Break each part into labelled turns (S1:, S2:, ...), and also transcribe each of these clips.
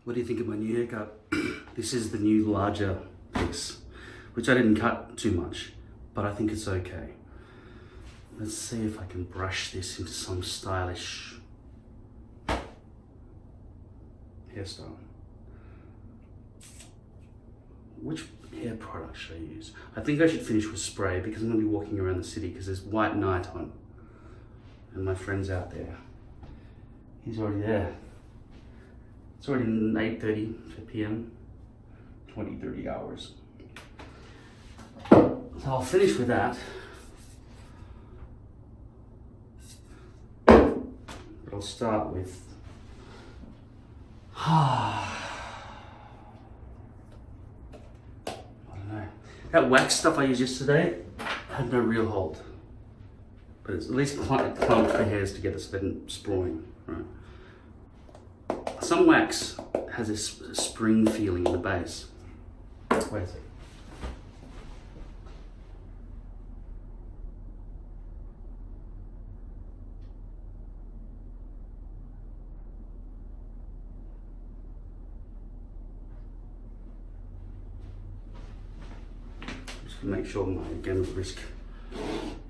S1: What do you think of my new haircut? This is the new larger piece, which I didn't cut too much, but I think it's okay. Let's see if I can brush this into some stylish hairstyle. Which hair product should I use? I think I should finish with spray because I'm going to be walking around the city because there's white night on. And my friend's out there. He's already there. It's already 8:30 p.m. 20-30 hours. So I'll finish with that. But I'll start with I don't know. That wax stuff I used yesterday had no real hold. But it's at least clumped the hairs together so they didn't sprawling, right? Some wax has this spring feeling in the base. Wait a second. Just gonna make sure my gamma risk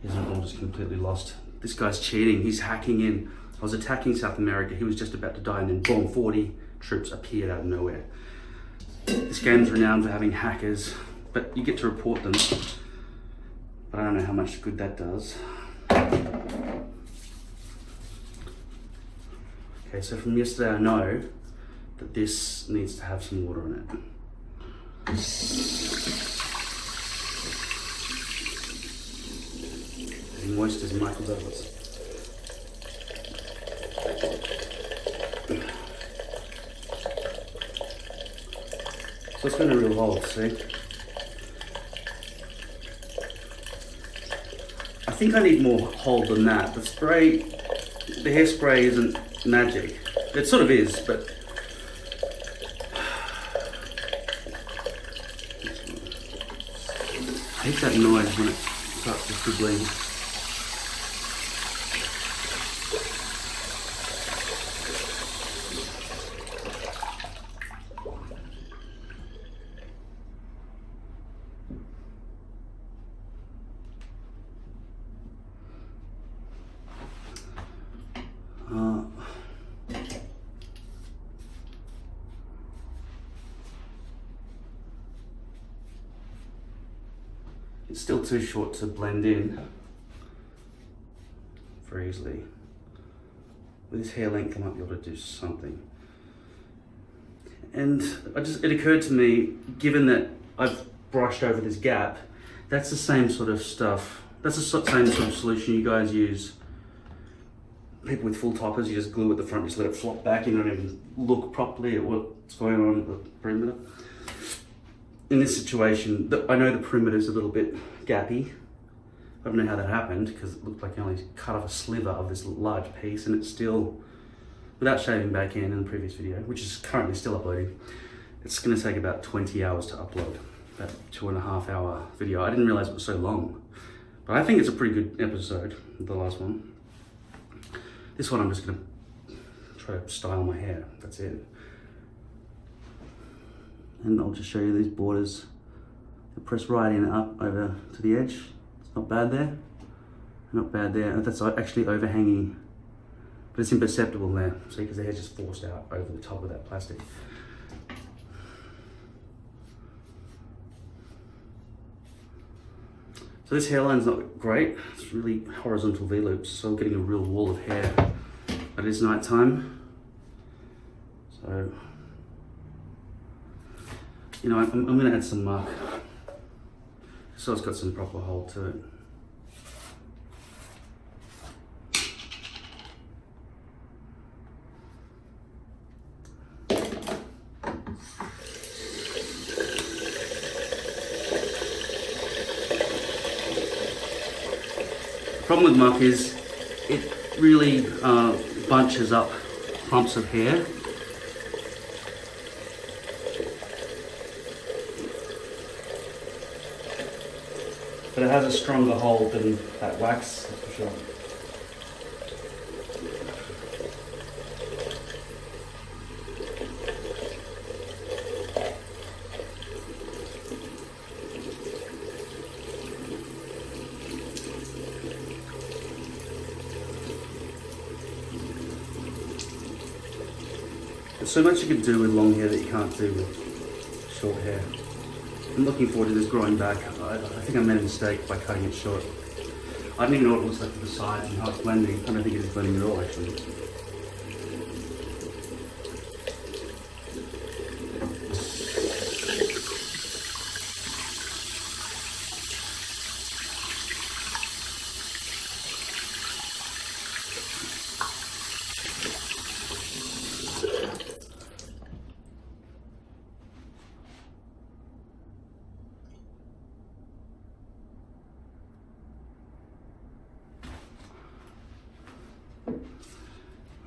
S1: isn't all just completely lost. This guy's cheating, he's hacking in. I was attacking South America, he was just about to die, and then boom, 40 troops appeared out of nowhere. This game's renowned for having hackers, but you get to report them. But I don't know how much good that does. Okay, so from yesterday I know that this needs to have some water in it. As moist as Michael Douglas. So it's got a real hold, see? I think I need more hold than that. The hairspray isn't magic. It sort of is, but I hate that noise when it starts to dribbling. It's still too short to blend in very easily. With this hair length, I might be able to do something. And it occurred to me, given that I've brushed over this gap, that's the same sort of stuff. That's the same sort of solution you guys use. People with full toppers, you just glue at the front, just let it flop back, you don't even look properly at what's going on at the perimeter. In this situation, I know the perimeter is a little bit gappy. I don't know how that happened because it looked like I only cut off a sliver of this large piece, and it's still, without shaving back in the previous video, which is currently still uploading, it's going to take about 20 hours to upload that 2.5 hour video. I didn't realize it was so long, but I think it's a pretty good episode, the last one. This one I'm just going to try to style my hair, that's it. And I'll just show you these borders. I press right in and up over to the edge. It's not bad there. Not bad there. That's actually overhanging, but it's imperceptible there. See, because the hair's just forced out over the top of that plastic. So this hairline's not great. It's really horizontal V-loops, so I'm getting a real wall of hair. But it is night time. So, you know, I'm going to add some muck so it's got some proper hold to it. The problem with muck is it really bunches up clumps of hair. But it has a stronger hold than that wax, that's for sure. There's so much you can do with long hair that you can't do with short hair. I'm looking forward to this growing back. I think I made a mistake by cutting it short. I don't even know what it looks like to the sides and how it's blending. I don't think it's blending at all, actually.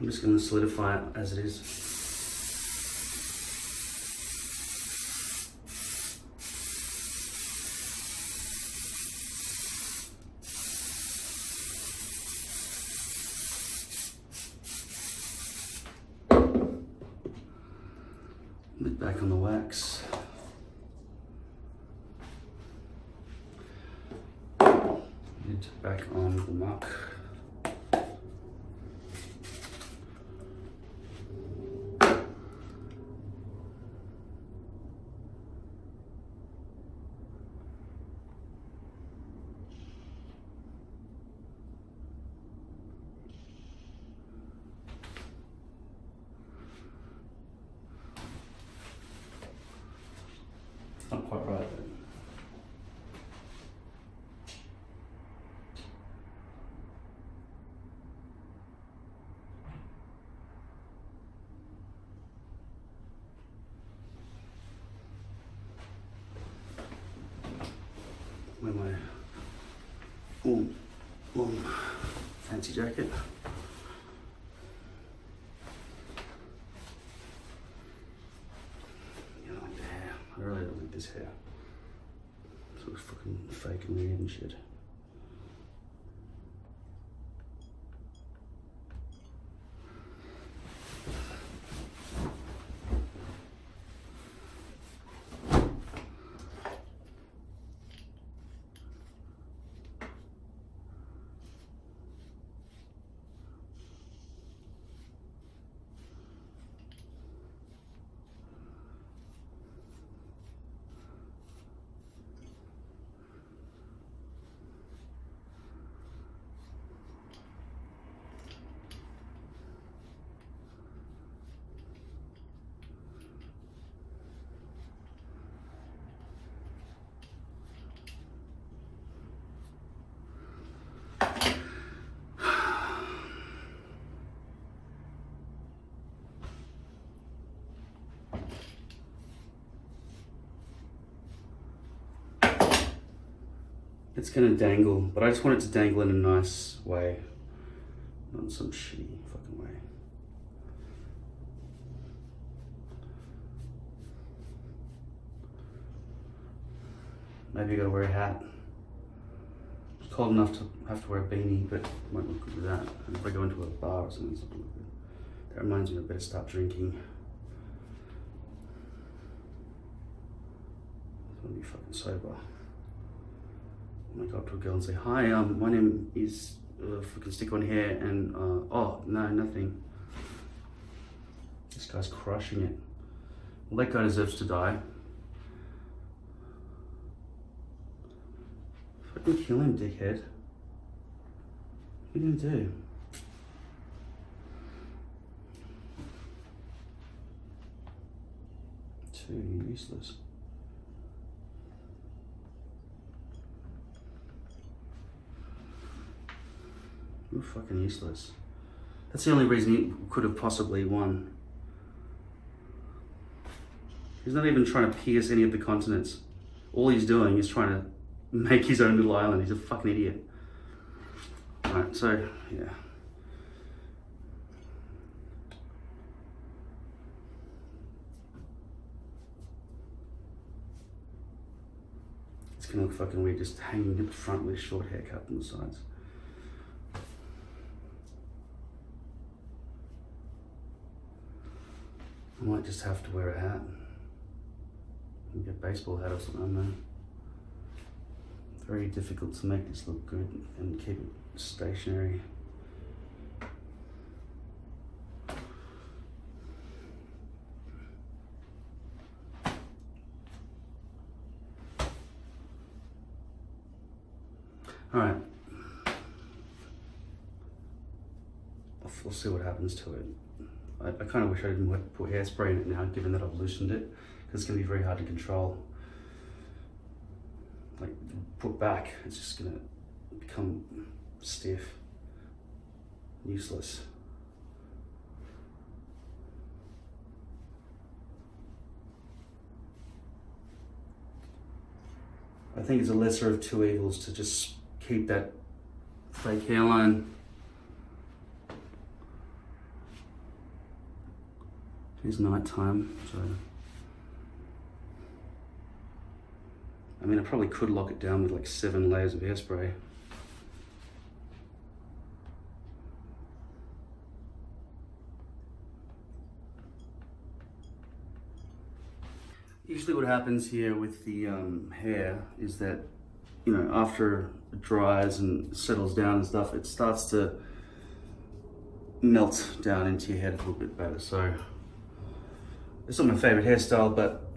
S1: I'm just going to solidify it as it is. Lid back on the wax. Lid back on the muck. Not quite right, but wear my long fancy jacket. I really don't like this hair. It's sort of fucking fake and weird and shit. It's gonna dangle, but I just want it to dangle in a nice way, not in some shitty fucking way. Maybe I gotta wear a hat. It's cold enough to have to wear a beanie, but it won't look good with that. And if I go into a bar or something, it's not gonna look good. That reminds me I better start drinking. I want to be fucking sober. I might go up to a girl and say, hi, my name is fucking stick on hair, and oh, no, nothing. This guy's crushing it. Well, that guy deserves to die. Fucking kill him, dickhead. What are you gonna do? Too useless. You're fucking useless. That's the only reason he could have possibly won. He's not even trying to pierce any of the continents. All he's doing is trying to make his own little island. He's a fucking idiot. Alright, so, yeah. It's gonna look fucking weird just hanging at the front with a short haircut on the sides. I might just have to wear a hat. Maybe a baseball hat or something, I don't know. Very difficult to make this look good and keep it stationary. All right. We'll see what happens to it. I kind of wish I didn't put hairspray in it now, given that I've loosened it, because it's going to be very hard to control. Like, put back, it's just going to become stiff, useless. I think it's a lesser of two evils to just keep that fake hairline. It's night time, so I mean, I probably could lock it down with like 7 layers of hairspray. Usually what happens here with the hair is that, you know, after it dries and settles down and stuff, it starts to melt down into your head a little bit better. So it's not my favorite hairstyle, but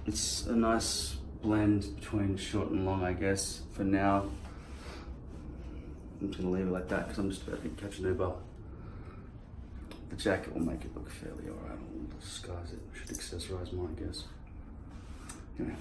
S1: it's a nice blend between short and long, I guess, for now. I'm just gonna leave it like that because I'm just about to catch an Uber. The jacket will make it look fairly alright. I'll disguise it. Should accessorize more, I guess. Okay.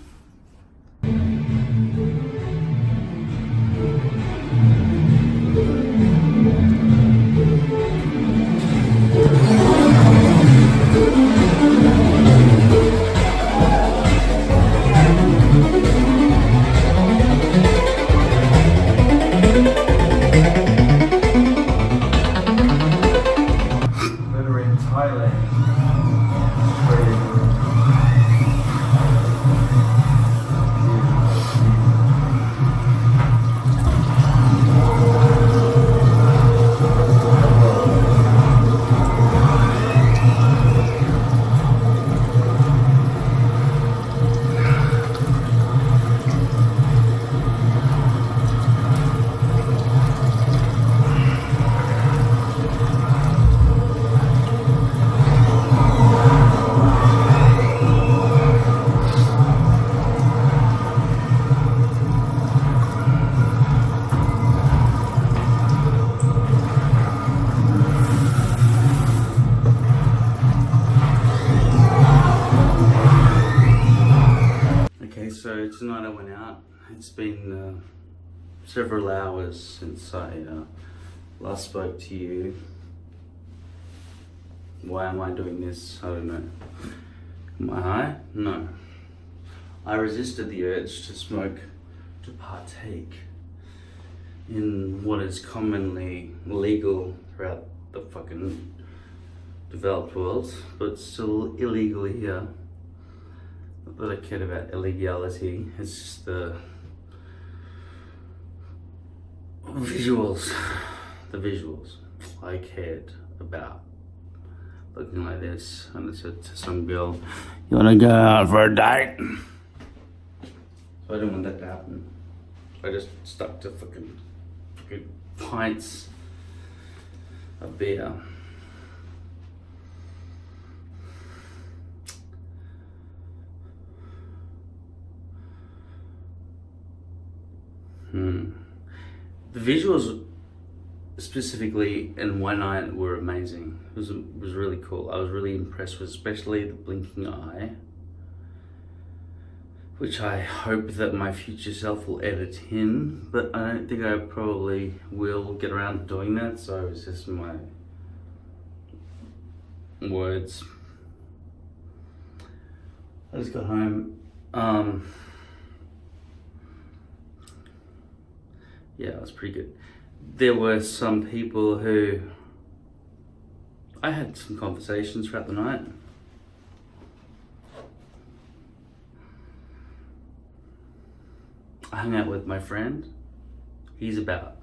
S1: So tonight I went out. It's been several hours since I last spoke to you. Why am I doing this? I don't know. Am I high? No. I resisted the urge to smoke, to partake in what is commonly legal throughout the fucking developed world, but still illegal here. Not that I cared about illegality, it's just the visuals. The visuals I cared about. Looking like this, and I said to some girl, "You wanna go out for a date?" So I didn't want that to happen. I just stuck to fucking pints of beer. The visuals specifically in one night were amazing. It was really cool. I was really impressed with especially the blinking eye, which I hope that my future self will edit in, but I don't think I probably will get around to doing that, so it's just my words. I just got home. Yeah, it was pretty good. There were some people who I had some conversations throughout the night. I hung out with my friend. He's about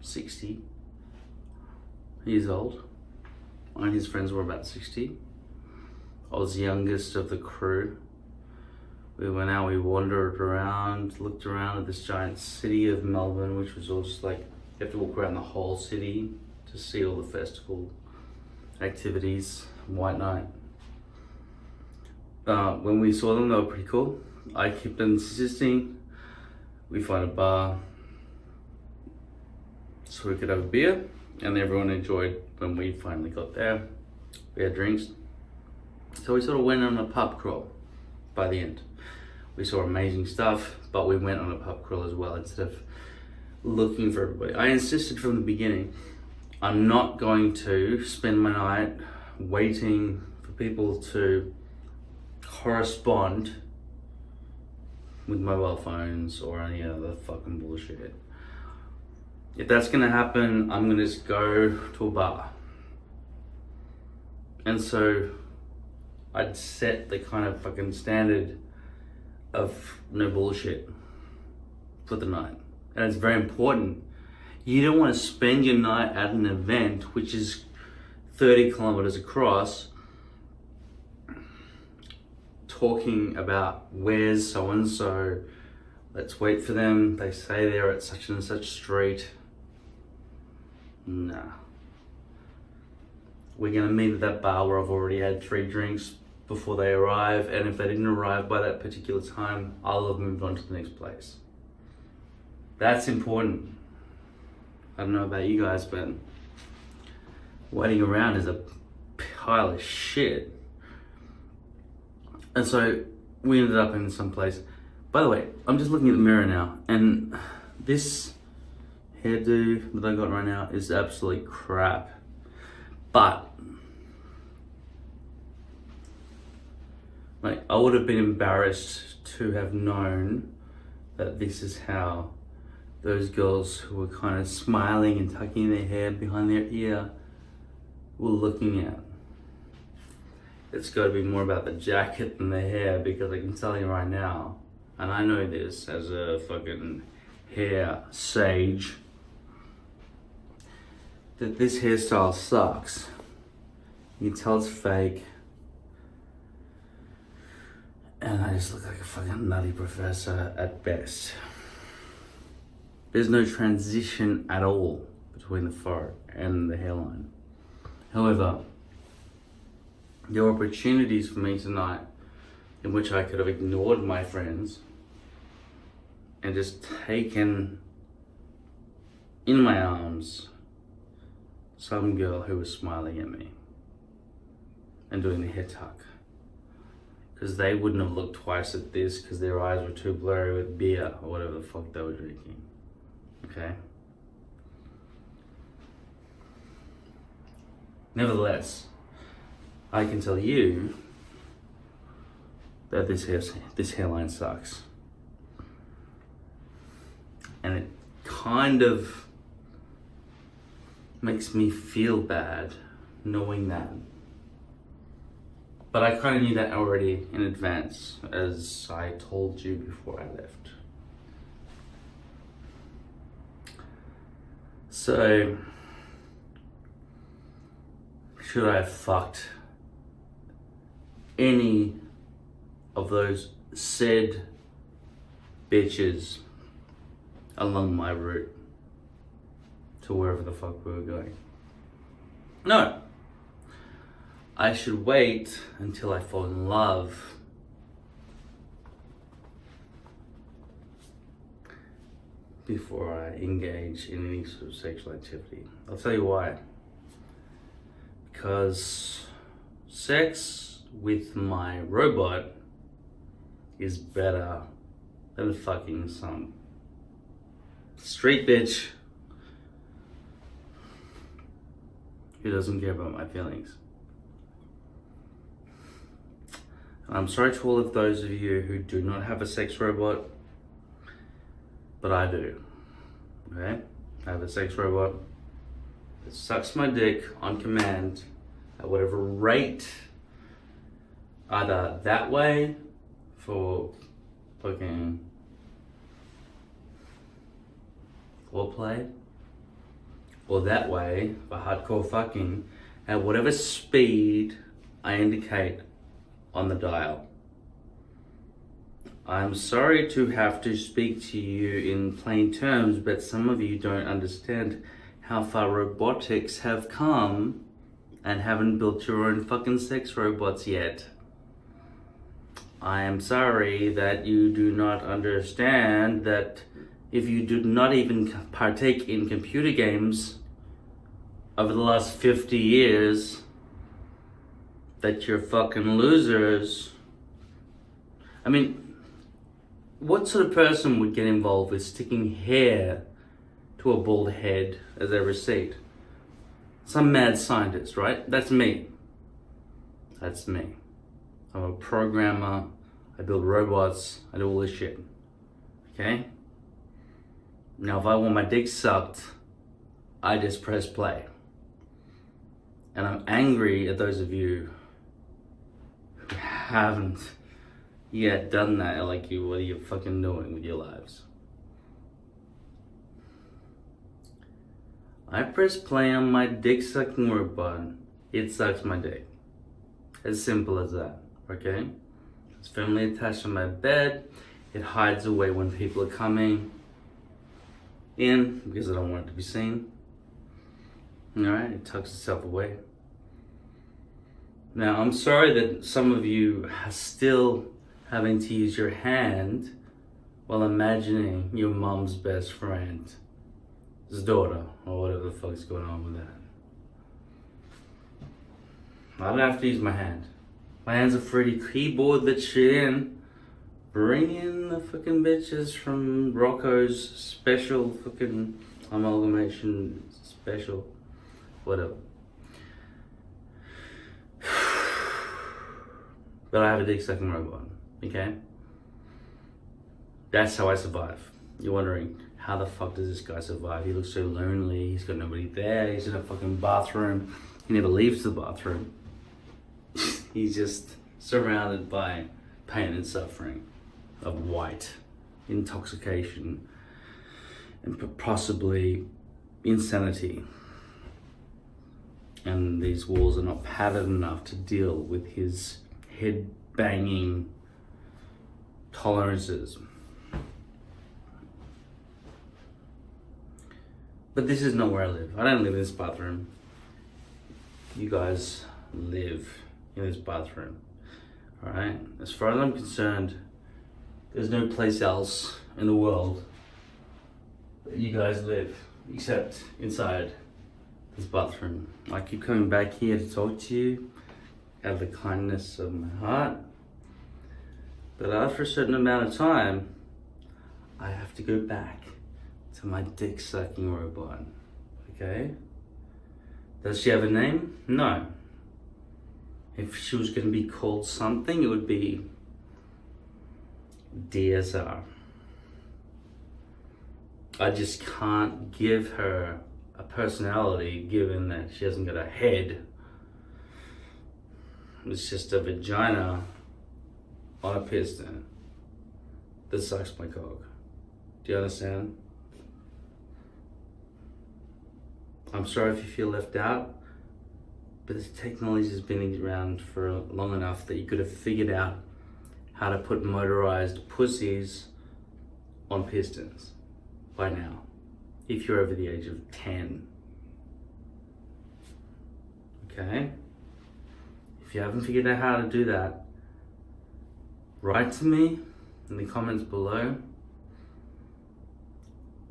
S1: 60 years old, and his friends were about 60. I was the youngest of the crew. We went out, we wandered around, looked around at this giant city of Melbourne, which was all just like, you have to walk around the whole city to see all the festival activities, White Night. When we saw them, they were pretty cool. I kept insisting we find a bar so we could have a beer, and everyone enjoyed when we finally got there. We had drinks. So we sort of went on a pub crawl by the end. We saw amazing stuff, but we went on a pub crawl as well instead of looking for everybody. I insisted from the beginning, I'm not going to spend my night waiting for people to correspond with mobile phones or any other fucking bullshit. If that's gonna happen, I'm gonna just go to a bar. And so I'd set the kind of fucking standard of no bullshit for the night. And it's very important. You don't want to spend your night at an event which is 30 kilometers across talking about where's so-and-so, let's wait for them, they say they're at such and such street. Nah. We're gonna meet at that bar where I've already had 3 drinks before they arrive, and if they didn't arrive by that particular time, I'll have moved on to the next place. That's important. I don't know about you guys, but waiting around is a pile of shit. And so we ended up in some place. By the way, I'm just looking at the mirror now, and this hairdo that I got right now is absolutely crap. But like, I would have been embarrassed to have known that this is how those girls who were kind of smiling and tucking their hair behind their ear were looking at. It's got to be more about the jacket than the hair, because I can tell you right now, and I know this as a fucking hair sage, that this hairstyle sucks. You can tell it's fake. And I just look like a fucking nutty professor at best. There's no transition at all between the forehead and the hairline. However, there were opportunities for me tonight in which I could have ignored my friends and just taken in my arms some girl who was smiling at me and doing the hair tuck. Because they wouldn't have looked twice at this because their eyes were too blurry with beer or whatever the fuck they were drinking. Okay? Nevertheless, I can tell you that this hairline sucks. And it kind of makes me feel bad knowing that. But I kind of knew that already in advance, as I told you before I left. So, should I have fucked any of those said bitches along my route to wherever the fuck we were going? No. I should wait until I fall in love before I engage in any sort of sexual activity. I'll tell you why. Because sex with my robot is better than fucking some street bitch who doesn't care about my feelings. I'm sorry to all of those of you who do not have a sex robot, but I do. Okay? I have a sex robot that sucks my dick on command at whatever rate, either that way for fucking foreplay, or that way for hardcore fucking, at whatever speed I indicate on the dial. I'm sorry to have to speak to you in plain terms, but some of you don't understand how far robotics have come and haven't built your own fucking sex robots yet. I am sorry that you do not understand that if you do not even partake in computer games over the last 50 years, that you're fucking losers. I mean, what sort of person would get involved with sticking hair to a bald head as a receipt? Some mad scientist, right? That's me. That's me. I'm a programmer. I build robots. I do all this shit. Okay? Now, if I want my dick sucked, I just press play. And I'm angry at those of you who haven't yet done that. Like, what are you fucking doing with your lives? I press play on my dick sucking robot. It sucks my dick. As simple as that, okay? It's firmly attached to my bed. It hides away when people are coming in because I don't want it to be seen. Alright, it tucks itself away. Now, I'm sorry that some of you are still having to use your hand while imagining your mom's best friend's daughter, or whatever the fuck's going on with that. I don't have to use my hand. My hand's a pretty keyboard that shit in. Bring in the fucking bitches from Rocco's special fucking amalgamation special. Whatever. But I have a dick sucking robot, okay? That's how I survive. You're wondering, how the fuck does this guy survive? He looks so lonely, he's got nobody there, he's in a fucking bathroom, he never leaves the bathroom. He's just surrounded by pain and suffering of white intoxication and possibly insanity. And these walls are not padded enough to deal with his head banging tolerances. But this is not where I live. I don't live in this bathroom. You guys live in this bathroom. Alright? As far as I'm concerned, there's no place else in the world that you guys live except inside this bathroom. I keep coming back here to talk to you out of the kindness of my heart. But after a certain amount of time, I have to go back to my dick sucking robot. Okay? Does she have a name? No. If she was going to be called something, it would be DSR. I just can't give her a personality given that she hasn't got a head. It's just a vagina on a piston that sucks my cock. Do you understand? I'm sorry if you feel left out, but this technology has been around for long enough that you could have figured out how to put motorized pussies on pistons by now, if you're over the age of 10. Okay? If you haven't figured out how to do that, write to me in the comments below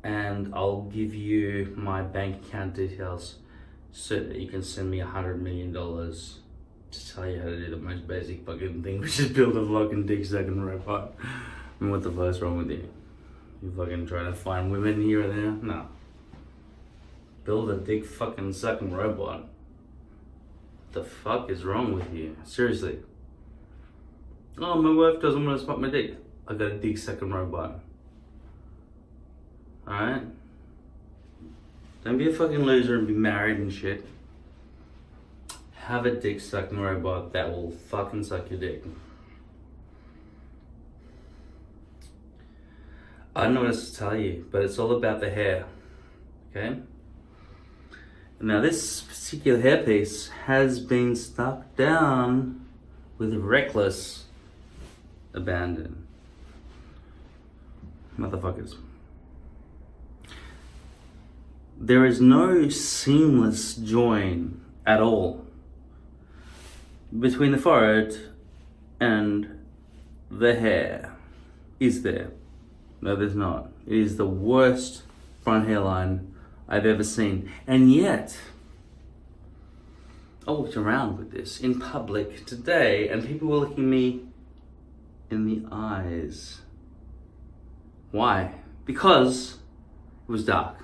S1: and I'll give you my bank account details so that you can send me $100 million to tell you how to do the most basic fucking thing, which is build a fucking dick sucking robot. I mean, what the fuck's wrong with you? You fucking trying to find women here or there? No. Build a dick fucking sucking robot. What the fuck is wrong with you? Seriously. Oh, my wife doesn't want to suck my dick. I got a dick sucking robot. Alright? Don't be a fucking loser and be married and shit. Have a dick sucking robot that will fucking suck your dick. I don't know what else to tell you, but it's all about the hair. Okay? Now this particular hairpiece has been stuck down with reckless abandon. Motherfuckers. There is no seamless join at all between the forehead and the hair. Is there? No, there's not. It is the worst front hairline I've ever seen. And yet, I walked around with this in public today and people were looking me in the eyes. Why? Because it was dark.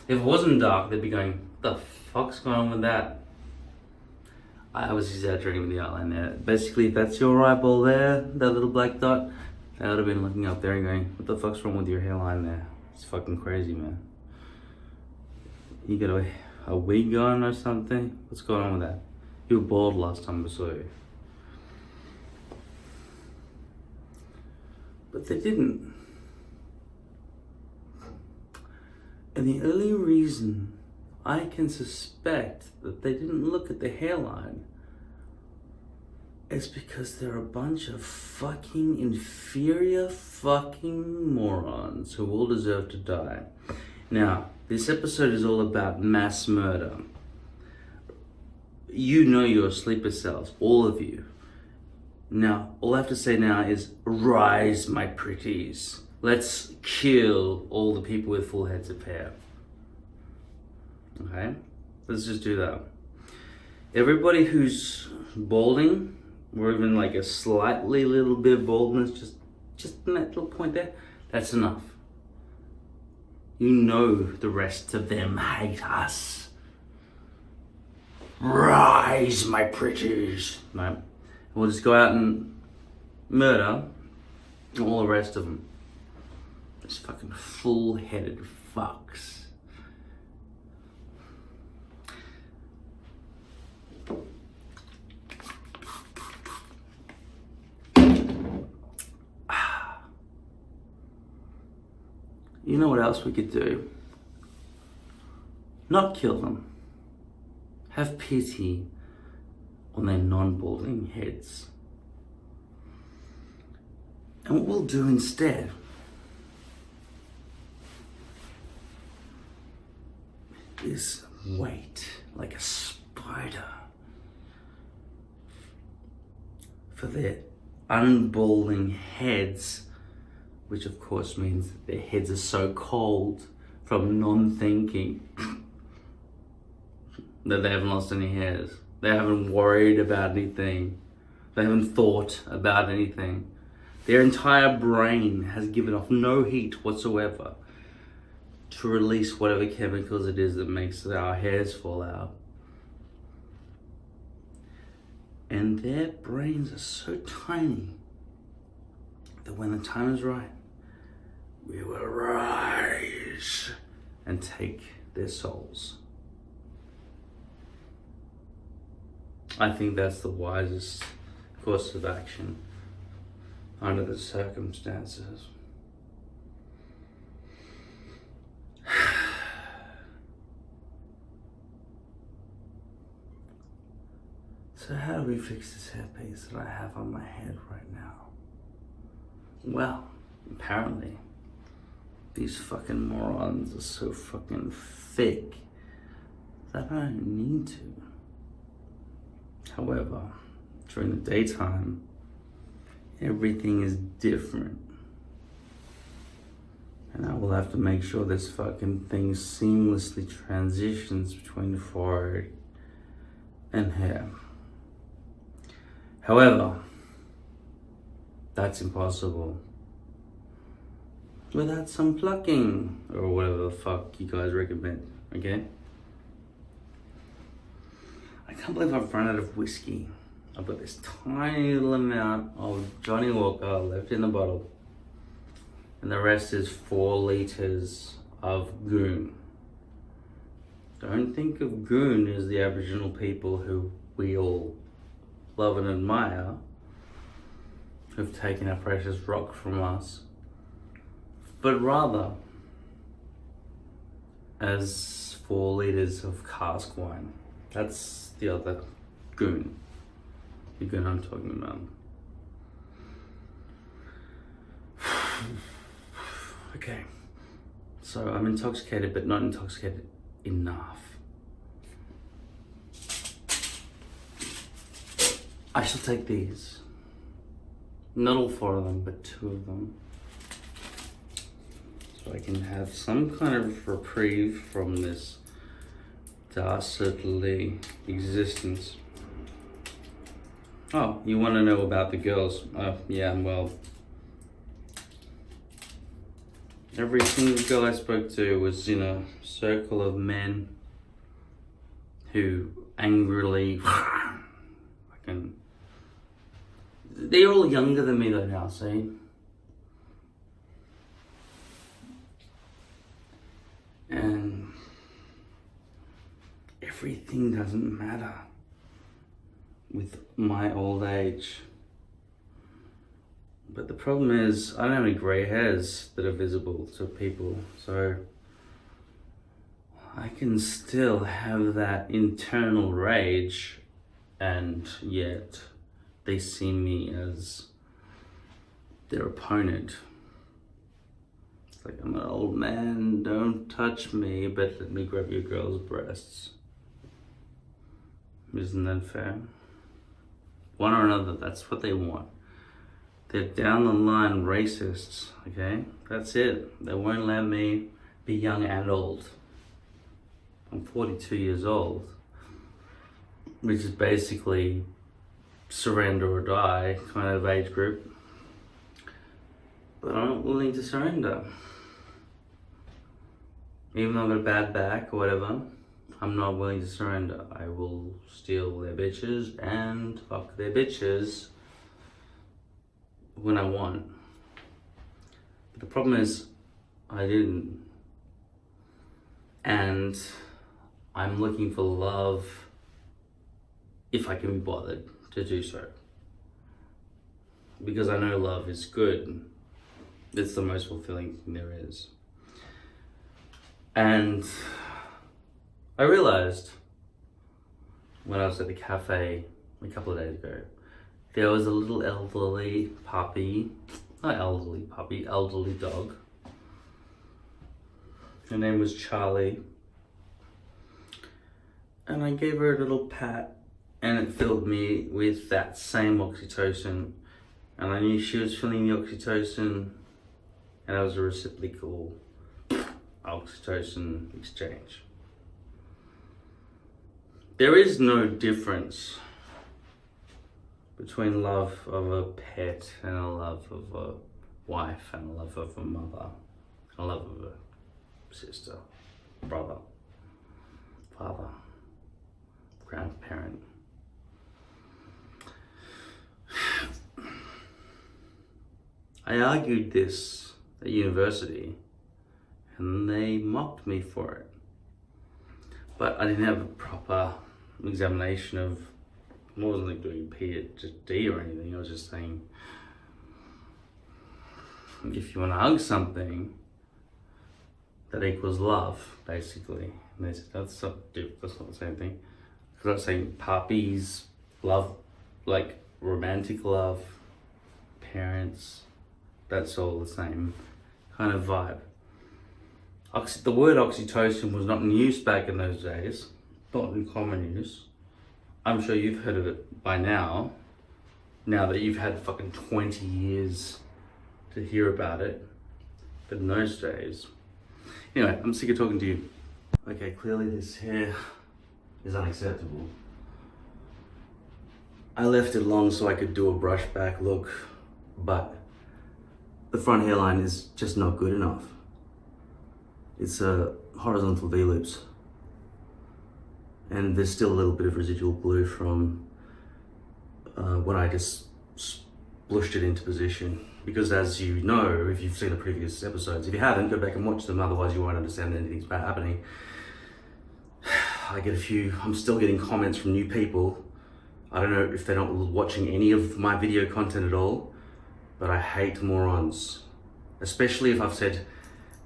S1: If it wasn't dark, they'd be going, what the fuck's going on with that? I was exaggerating with the outline there. Basically, if that's your eyeball there, that little black dot, they would have been looking up there and going, what the fuck's wrong with your hairline there? It's fucking crazy, man. You got a wig on or something? What's going on with that? You were bald last time I saw you. But they didn't. And the only reason I can suspect that they didn't look at the hairline is because they're a bunch of fucking inferior fucking morons who all deserve to die. Now, this episode is all about mass murder. You know your sleeper cells, all of you. Now, all I have to say now is, rise, my pretties. Let's kill all the people with full heads of hair. Okay? Let's just do that. Everybody who's balding, or even like a slightly little bit of baldness, just in that little point there, that's enough. You know the rest of them hate us. Rise, my pretties. Right? We'll just go out and murder all the rest of them. Those fucking full-headed fucks. You know what else we could do? Not kill them. Have pity on their non-balding heads. And what we'll do instead is wait like a spider for their unbalding heads, which of course means that their heads are so cold from non-thinking that they haven't lost any hairs. They haven't worried about anything. They haven't thought about anything. Their entire brain has given off no heat whatsoever to release whatever chemicals it is that makes our hairs fall out. And their brains are so tiny that when the time is right, we will rise and take their souls. I think that's the wisest course of action under the circumstances. So how do we fix this hairpiece that I have on my head right now? Well, apparently, these fucking morons are so fucking thick that I don't need to. However, during the daytime, everything is different. And I will have to make sure this fucking thing seamlessly transitions between the forehead and hair. However, that's impossible without some plucking or whatever the fuck you guys recommend, okay? I can't believe I've run out of whiskey. I've got this tiny little amount of Johnny Walker left in the bottle, and the rest is 4 liters of goon. Don't think of goon as the Aboriginal people who we all love and admire, who've taken our precious rock from us, but rather as 4 liters of cask wine. That's the other goon. The goon I'm talking about. Okay, so I'm intoxicated, but not intoxicated enough. I shall take these Not all 4 of them, but 2 of them. So I can have some kind of reprieve from this dastardly existence. Oh, you want to know about the girls? Yeah, well, every single girl I spoke to was in a circle of men who angrily fucking. They're all younger than me though now, see? And everything doesn't matter with my old age. But the problem is, I don't have any grey hairs that are visible to people, so I can still have that internal rage, and yet they see me as their opponent. It's like, I'm an old man, don't touch me, but let me grab your girl's breasts. Isn't that fair? One or another, that's what they want. They're down the line racists, okay? That's it. They won't let me be young and old. I'm 42 years old, which is basically surrender or die kind of age group. But I'm not willing to surrender. Even though I've got a bad back or whatever, I'm not willing to surrender. I will steal their bitches and fuck their bitches when I want. But the problem is, I didn't. And I'm looking for love if I can be bothered to do so. Because I know love is good. It's the most fulfilling thing there is. And I realized when I was at the cafe a couple of days ago, there was a little elderly dog. Her name was Charlie. And I gave her a little pat, and it filled me with that same oxytocin. And I knew she was feeling the oxytocin, and it was a reciprocal oxytocin exchange. There is no difference between love of a pet and a love of a wife and a love of a mother and a love of a sister, brother, father, grandparent. I argued this at university and they mocked me for it. But I didn't have a proper examination of, I wasn't like doing PhD or anything. I was just saying, if you want to hug something, that equals love, basically. And they said, that's not the same thing. Because I was saying puppies, love, like romantic love, parents, that's all the same kind of vibe. The word oxytocin was not in use back in those days, not in common use. I'm sure you've heard of it by now that you've had fucking 20 years to hear about it. But in those days, anyway, I'm sick of talking to you. Okay, clearly this hair is unacceptable. I left it long so I could do a brush back look, but the front hairline is just not good enough. It's a horizontal V-lips. And there's still a little bit of residual glue from when I just splooshed it into position. Because as you know, if you've seen the previous episodes, if you haven't, go back and watch them, otherwise you won't understand anything's happening. I'm still getting comments from new people. I don't know if they're not watching any of my video content at all, but I hate morons. Especially if I've said,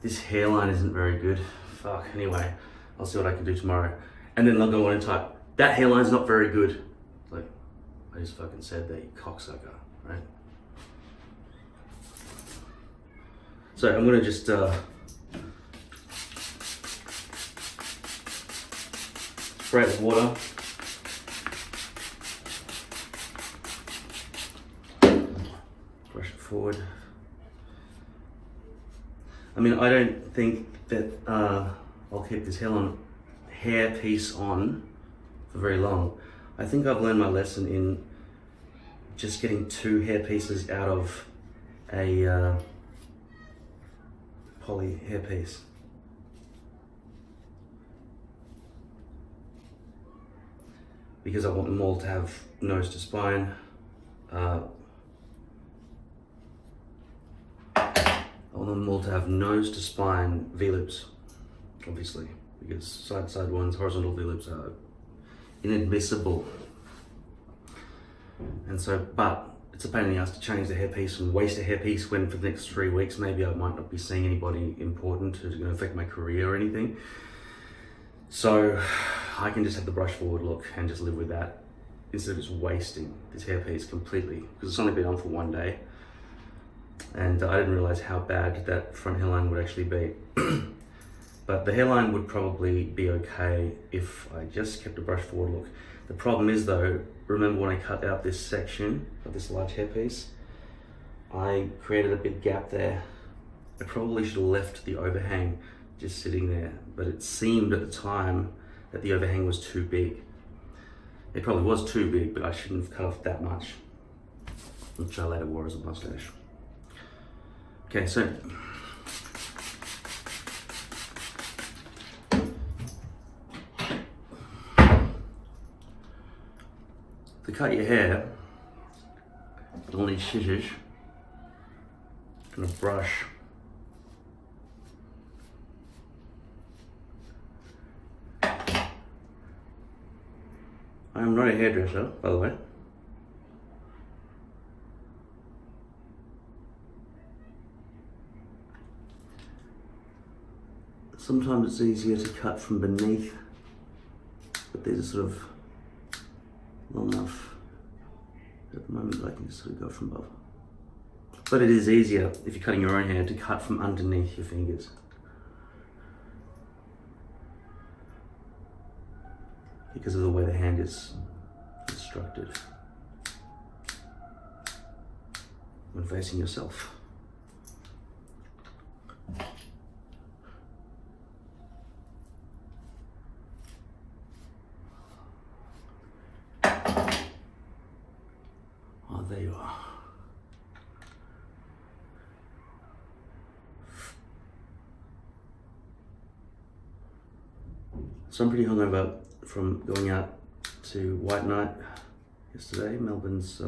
S1: this hairline isn't very good. Fuck, anyway, I'll see what I can do tomorrow. And then they'll go on and type, that hairline's not very good. Like, I just fucking said that, you cocksucker, right? So I'm gonna just spray it with water. forward. I mean, I don't think that I'll keep this hair piece on for very long. I think I've learned my lesson in just getting 2 hair pieces out of a poly hair piece. Because I want them all to have nose to spine. I want them all to have nose to spine V-loops, obviously, because side ones, horizontal V-loops are inadmissible. And so, but it's a pain in the ass to change the hairpiece and waste a hairpiece when for the next 3 weeks, maybe I might not be seeing anybody important who's gonna affect my career or anything. So I can just have the brush forward look and just live with that instead of just wasting this hairpiece completely, because it's only been on for 1 day. And I didn't realize how bad that front hairline would actually be. But the hairline would probably be okay if I just kept a brush forward look. The problem is though, remember when I cut out this section of this large hairpiece, I created a big gap there. I probably should have left the overhang just sitting there, but it seemed at the time that the overhang was too big. It probably was too big, but I shouldn't have cut off that much, which I later wore as a mustache. Okay, so to cut your hair, you'll need scissors and a brush. I am not a hairdresser, by the way. Sometimes it's easier to cut from beneath, but these are sort of long enough. At the moment I can just sort of go from above. But it is easier if you're cutting your own hair to cut from underneath your fingers. Because of the way the hand is constructed when facing yourself. Oh, there you are. So I'm pretty hungover from going out to White Night yesterday, Melbourne's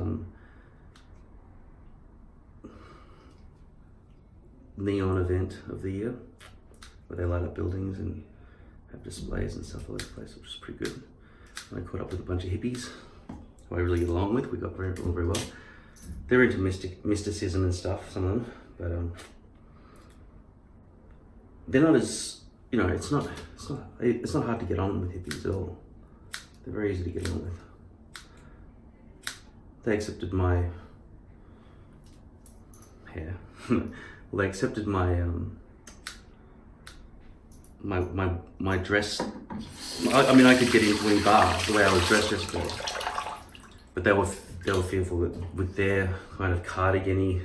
S1: neon event of the year, where they light up buildings and have displays and stuff all over the place, which is pretty good. And I caught up with a bunch of hippies who I really get along with. We got very well. They're into mysticism and stuff, some of them, but they're not as, you know, it's not hard to get on with hippies at all. They're very easy to get on with. They accepted my hair. Well, they accepted my my dress. I mean, I could get into any bar the way I was dressed yesterday, but they were fearful that with their kind of cardigan-y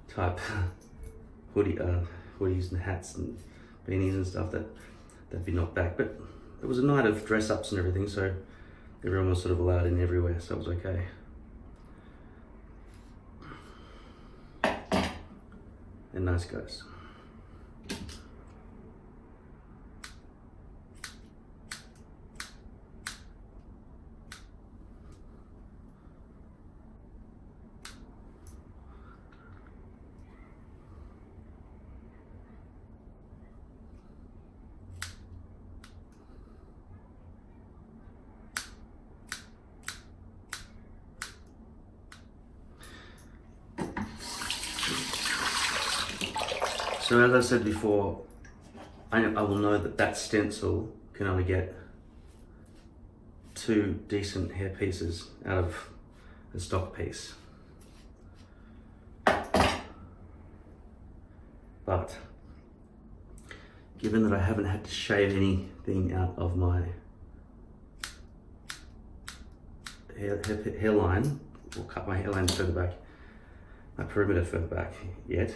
S1: type hoodies and hats and beanies and stuff, that they'd be knocked back. But it was a night of dress-ups and everything, so everyone was sort of allowed in everywhere, so it was okay. And nice guys. So as I said before, I will know that that stencil can only get 2 decent hair pieces out of a stock piece. But given that I haven't had to shave anything out of my hairline, or cut my hairline further back, my perimeter further back yet.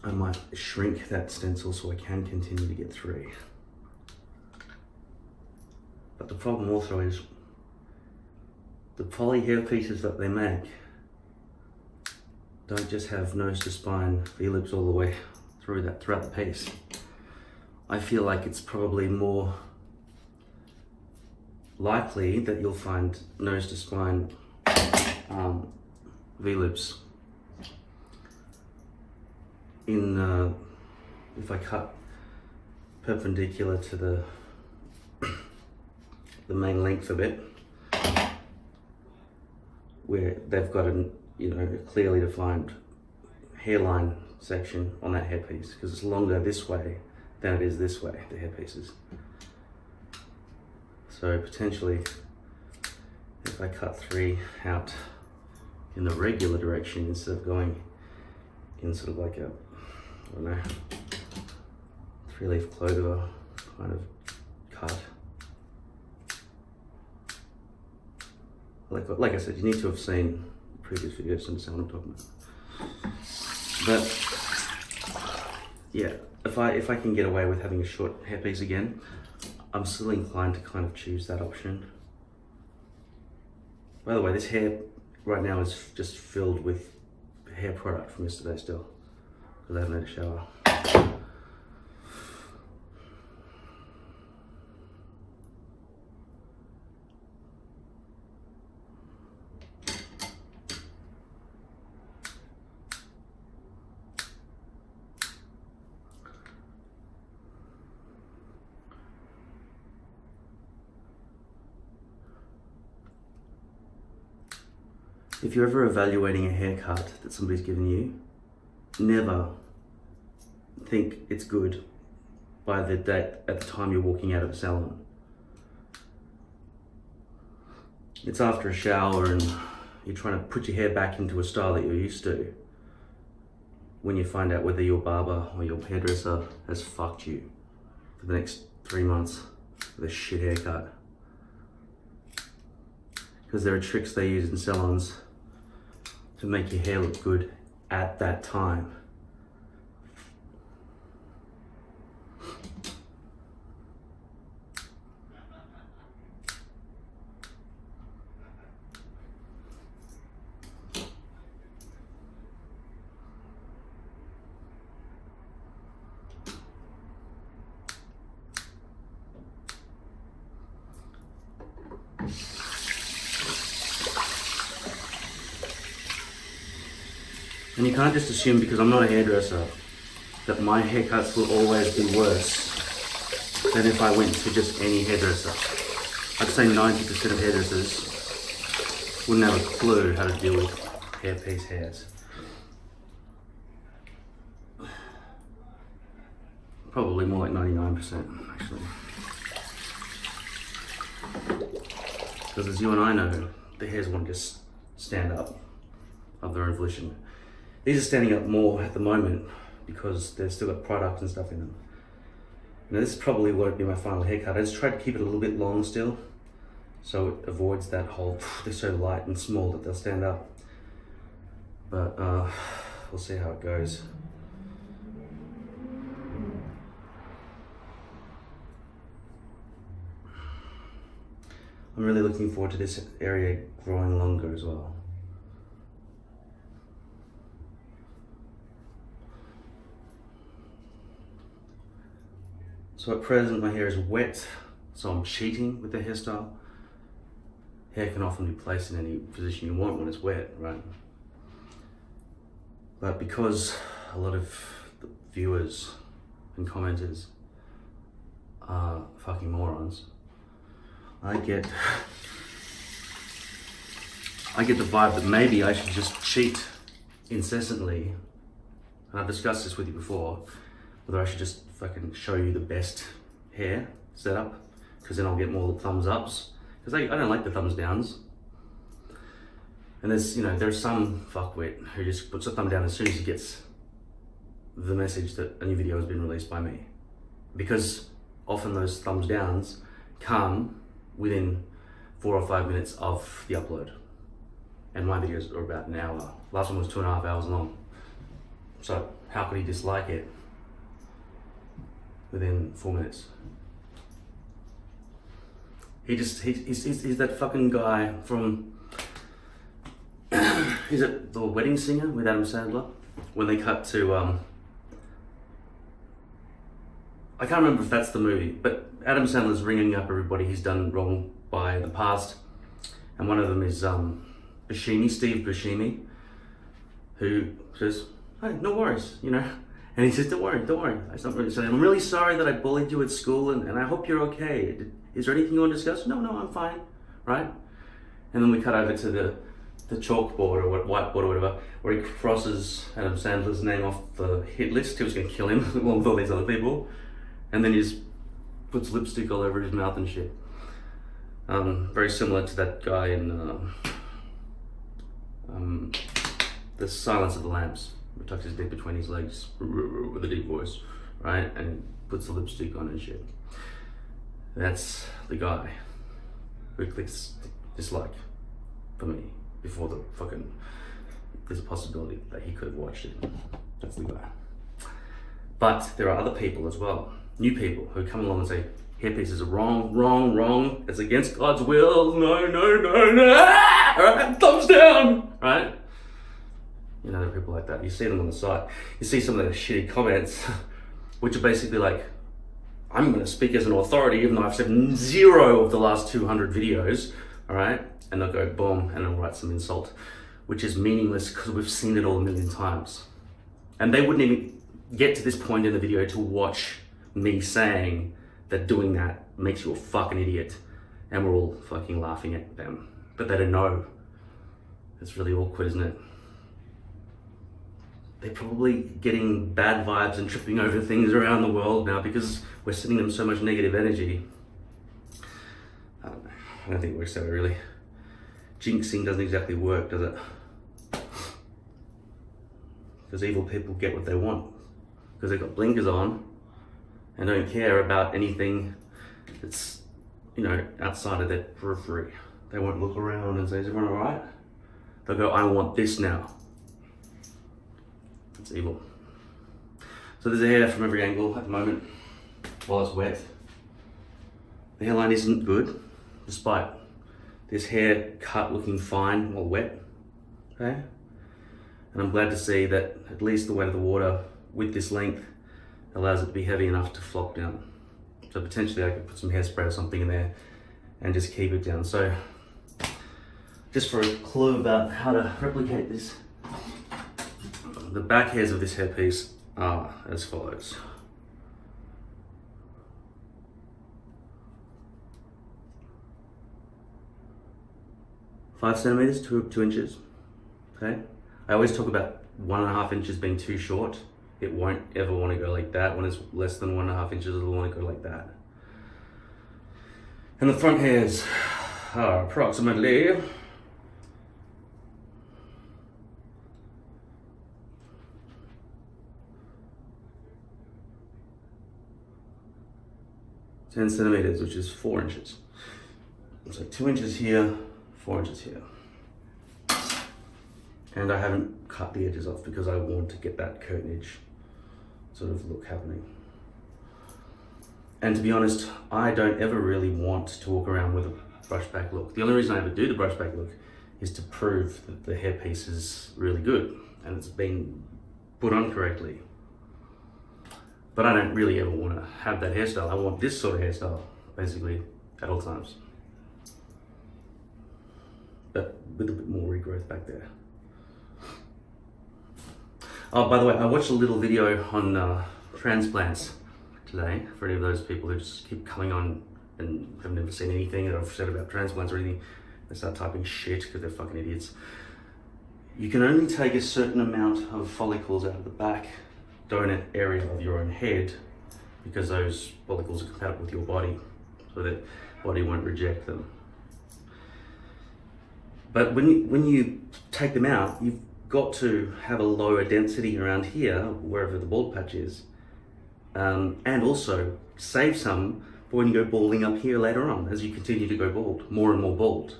S1: I might shrink that stencil so I can continue to get 3. But the problem also is the poly hair pieces that they make don't just have nose to spine V-lips all the way throughout the piece. I feel like it's probably more likely that you'll find nose to spine V-lips in if I cut perpendicular to the main length of it, where they've got a clearly defined hairline section on that hairpiece, because it's longer this way than it is this way, the hairpieces. So potentially, if I cut 3 out in the regular direction instead of going in sort of like a, I don't know, 3-leaf clover kind of cut. Like I said, you need to have seen previous videos to understand what I'm talking about. But yeah, if I can get away with having a short hairpiece again, I'm still inclined to kind of choose that option. By the way, this hair right now is just filled with hair product from yesterday still, because I haven't had a shower. If you're ever evaluating a haircut that somebody's given you, never think it's good by the date at the time you're walking out of the salon. It's after a shower and you're trying to put your hair back into a style that you're used to, when you find out whether your barber or your hairdresser has fucked you for the next 3 months with a shit haircut. Because there are tricks they use in salons to make your hair look good at that time. And you can't just assume, because I'm not a hairdresser, that my haircuts will always be worse than if I went to just any hairdresser. I'd say 90% of hairdressers wouldn't have a clue how to deal with hairpiece hairs. Probably more like 99% actually. Because as you and I know, the hairs won't just stand up of their own volition. These are standing up more at the moment because they've still got product and stuff in them. Now this probably won't be my final haircut. I just tried to keep it a little bit long still, so it avoids that whole, they're so light and small that they'll stand up. But we'll see how it goes. I'm really looking forward to this area growing longer as well. So at present my hair is wet, so I'm cheating with the hairstyle. Hair can often be placed in any position you want when it's wet, right? But because a lot of the viewers and commenters are fucking morons, I get the vibe that maybe I should just cheat incessantly. And I've discussed this with you before, whether I should just fucking show you the best hair setup, because then I'll get more thumbs ups, because I don't like the thumbs downs. And there's some fuckwit who just puts a thumb down as soon as he gets the message that a new video has been released by me, because often those thumbs downs come within 4 or 5 minutes of the upload. and my videos are about an hour. Last one was 2.5 hours long. So how could he dislike it within 4 minutes? He's that fucking guy from, is it The Wedding Singer with Adam Sandler? When they cut to, I can't remember if that's the movie, but Adam Sandler's ringing up everybody he's done wrong by in the past. And one of them is Buscemi, Steve Buscemi, who says, hey, no worries, you know. And he says, don't worry. It's not really saying, I'm really sorry that I bullied you at school and I hope you're okay. Is there anything you want to discuss? No, I'm fine, right? And then we cut over to the chalkboard or whiteboard or whatever, where he crosses Adam Sandler's name off the hit list. He was going to kill him along with all these other people. And then he just puts lipstick all over his mouth and shit. Very similar to that guy in The Silence of the Lambs. He tucks his dick between his legs with a deep voice, right? And puts the lipstick on and shit. That's the guy who clicks dislike for me before there's a possibility that he could have watched it. That's the guy. But there are other people as well, new people who come along and say, hairpieces are wrong, it's against God's will, no, right? Thumbs down, right? You know, there are people like that. You see them on the site. You see some of their shitty comments, which are basically like, I'm going to speak as an authority, even though I've said 0 of the last 200 videos, all right? And they'll go boom, and they'll write some insult, which is meaningless because we've seen it all a million times. And they wouldn't even get to this point in the video to watch me saying that doing that makes you a fucking idiot. And we're all fucking laughing at them. But they don't know. It's really awkward, isn't it? They're probably getting bad vibes and tripping over things around the world now because we're sending them so much negative energy. I don't know. I don't think it works that way, really. Jinxing doesn't exactly work, does it? Because evil people get what they want. Because they've got blinkers on and don't care about anything that's, you know, outside of their periphery. They won't look around and say, is everyone all right? They'll go, I want this now. It's evil. So there's a hair from every angle at the moment while it's wet. The hairline isn't good, despite this hair cut looking fine while wet, okay? And I'm glad to see that at least the weight of the water with this length allows it to be heavy enough to flop down. So potentially I could put some hairspray or something in there and just keep it down. So just for a clue about how to replicate this, the back hairs of this hairpiece are as follows. Five centimeters, 2 inches, okay? I always talk about 1.5 inches being too short. It won't ever want to go like that. When it's less than 1.5 inches, it'll want to go like that. And the front hairs are approximately 10 centimeters, which is 4 inches. So 2 inches here, 4 inches here. And I haven't cut the edges off because I want to get that curtainage sort of look happening. And to be honest, I don't ever really want to walk around with a brushback look. The only reason I ever do the brushback look is to prove that the hairpiece is really good and it's been put on correctly. But I don't really ever want to have that hairstyle. I want this sort of hairstyle, basically, at all times. But with a bit more regrowth back there. Oh, by the way, I watched a little video on transplants today, for any of those people who just keep coming on and have never seen anything that I've said about transplants or anything. They start typing shit because they're fucking idiots. You can only take a certain amount of follicles out of the back donut area of your own head because those follicles are compatible with your body, so that body won't reject them. But when you take them out, you've got to have a lower density around here, wherever the bald patch is, and also save some for when you go balding up here later on, as you continue to go bald, more and more bald.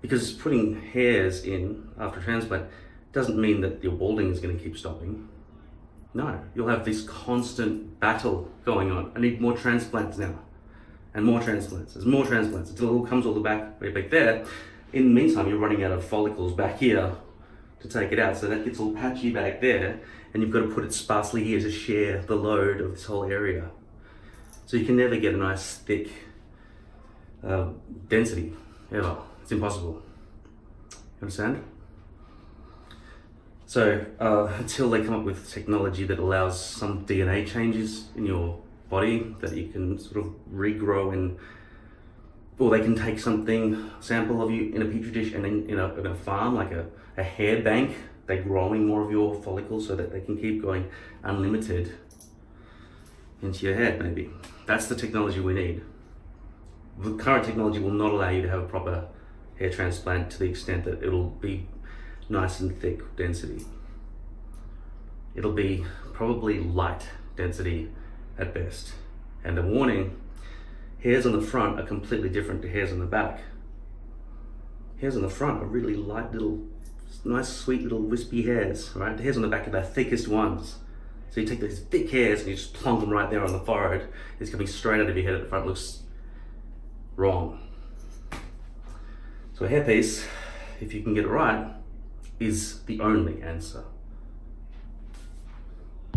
S1: Because putting hairs in after transplant doesn't mean that your balding is going to keep stopping. No, you'll have this constant battle going on. I need more transplants now. And more transplants. There's more transplants until it all comes all the way back there. In the meantime, you're running out of follicles back here to take it out. So that gets all patchy back there, and you've got to put it sparsely here to share the load of this whole area. So you can never get a nice thick density, ever. It's impossible. You understand? So until they come up with technology that allows some DNA changes in your body that you can sort of regrow in, or they can take sample of you in a petri dish and in a farm, like a hair bank, they're growing more of your follicles so that they can keep going unlimited into your head, maybe. That's the technology we need. The current technology will not allow you to have a proper hair transplant to the extent that it'll be nice and thick density. It'll be probably light density at best. And a warning, hairs on the front are completely different to hairs on the back. Hairs on the front are really light little, nice sweet little wispy hairs, right? The hairs on the back are the thickest ones. So you take those thick hairs and you just plonk them right there on the forehead. It's coming straight out of your head at the front. It looks wrong. So a hairpiece, if you can get it right, is the only answer.